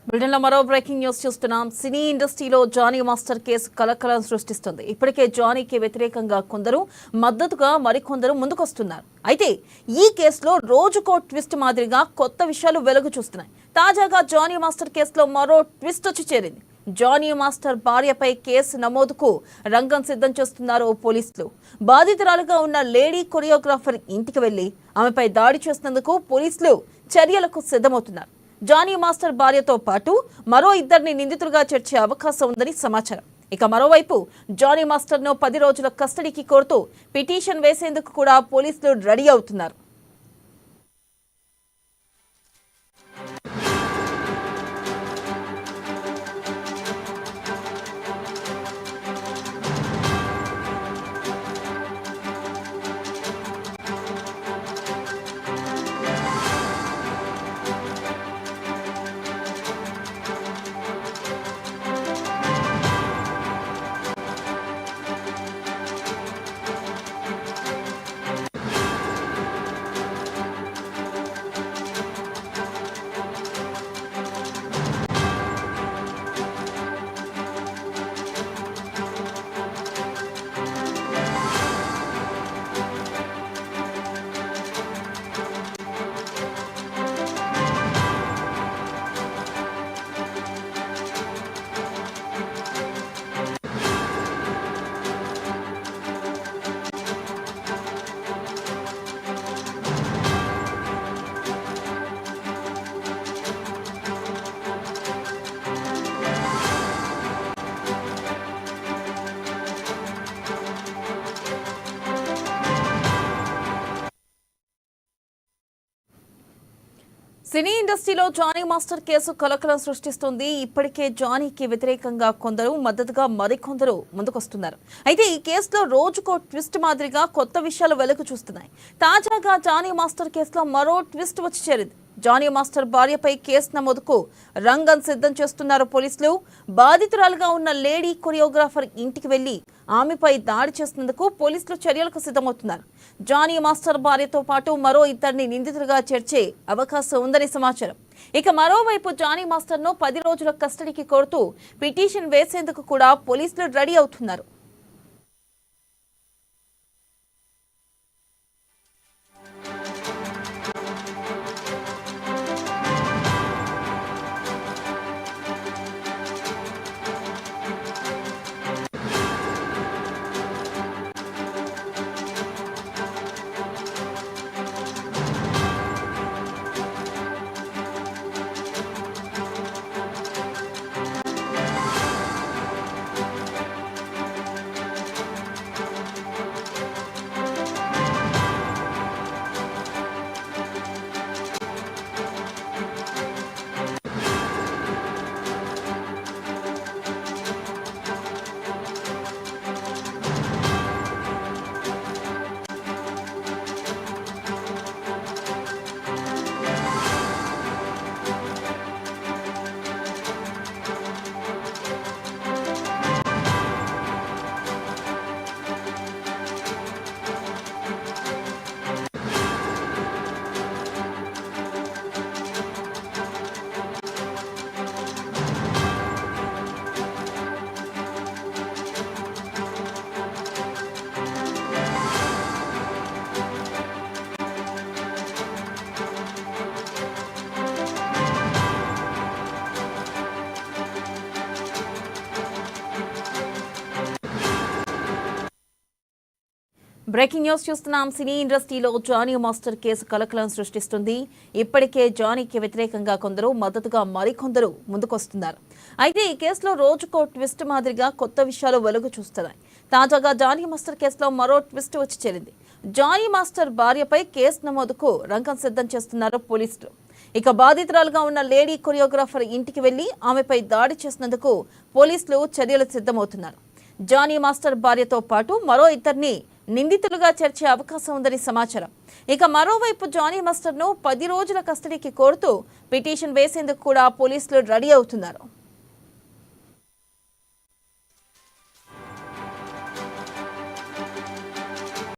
బ్రిటన్లో మరో breaking news చూస్తున్నాం. సినీ ఇండస్ట్రీలో జానీ మాస్టర్ కేసు కలకలం సృష్టిస్తుంది. ఇప్పటికే జానీకి వ్యతిరేకంగా కొందరు, మద్దతుగా మరికొందరు ముందుకొస్తున్నారు. అయితే ఈ కేసులో రోజుకో ట్విస్ట్ మాదిరిగా కొత్త విషయాలు వెలుగు చూస్తున్నాయి. తాజాగా జానీ మాస్టర్ కేసులో మరో ట్విస్ట్ వచ్చి చేరింది. జానీ మాస్టర్ భార్యపై కేసు నమోదుకు రంగం సిద్ధం చేస్తున్నారు పోలీసులు. బాధితురాలుగా ఉన్న లేడీ కొరియోగ్రాఫర్ ఇంటికి వెళ్లి ఆమెపై దాడి చేసినందుకు పోలీసులు చర్యలకు సిద్ధమవుతున్నారు. జానీ మాస్టర్ భార్యతో పాటు మరో ఇద్దరిని నిందితులుగా చేర్చే అవకాశం ఉందని సమాచారం. ఇక మరోవైపు జానీ మాస్టర్ ను 10 రోజుల కస్టడీకి కోరుతూ పిటిషన్ వేసేందుకు కూడా పోలీసులు రెడీ అవుతున్నారు. సినీ ఇండస్ట్రీలో జానీ మాస్టర్ కేసు కలకలం సృష్టిస్తుంది. ఇప్పటికే జానీకి వ్యతిరేకంగా కొందరు, మద్దతుగా మరికొందరు ముందుకొస్తున్నారు. అయితే ఈ కేసులో రోజుకో ట్విస్ట్ మాదిరిగా కొత్త విషయాలు వెలుగు చూస్తున్నాయి. తాజాగా జానీ మాస్టర్ కేసులో మరో ట్విస్ట్ వచ్చి చేరింది. జానీ మాస్టర్ భార్యపై కేసు నమోదుకు రంగం సిద్ధం చేస్తున్నారు పోలీసులు. బాధితురాలుగా ఉన్న లేడీ కొరియోగ్రాఫర్ ఇంటికి వెళ్లి ఆమెపై దాడి చేసినందుకు పోలీసులు చర్యలకు సిద్ధమవుతున్నారు. జానీ మాస్టర్ భార్యతో పాటు మరో ఇద్దరిని నిందితులుగా చేర్చే అవకాశం ఉందని సమాచారం. ఇక మరోవైపు జానీ మాస్టర్ ను 10 రోజుల కస్టడీకి కోరుతూ పిటిషన్ వేసేందుకు కూడా పోలీసులు రెడీ అవుతున్నారు. బ్రేకింగ్ న్యూస్ చూస్తున్నాం. సినీ ఇండస్ట్రీలో జానీ మాస్టర్ కేసు కలకలం సృష్టిస్తుంది. ఇప్పటికే జానీకి వ్యతిరేకంగా కొందరు, మద్దతుగా మరికొందరు ముందుకొస్తున్నారు. అయితే ఈ కేసులో రోజుకో ట్విస్ట్ మాదిరిగా కొత్త విషయాలు వెలుగు చూస్తున్నాయి. తాజాగా జానీ మాస్టర్ కేసులో మరో ట్విస్ట్ వచ్చి చేరింది. జానీ మాస్టర్ భార్యపై కేసు నమోదుకు రంగం సిద్ధం చేస్తున్నారు పోలీసులు. ఇక బాధితురాలుగా ఉన్న లేడీ కొరియోగ్రాఫర్ ఇంటికి వెళ్లి ఆమెపై దాడి చేసినందుకు పోలీసులు చర్యలు సిద్ధమవుతున్నారు. జానీ మాస్టర్ భార్యతో పాటు మరో ఇద్దరిని నిందితులుగా చేర్చే అవకాశం ఉందని సమాచారం. ఇక మరోవైపు జానీ మాస్టర్ ను 10 రోజుల కస్టడీకి కోరుతూ పిటిషన్ వేసేందుకు కూడా పోలీసులు రెడీ అవుతున్నారు.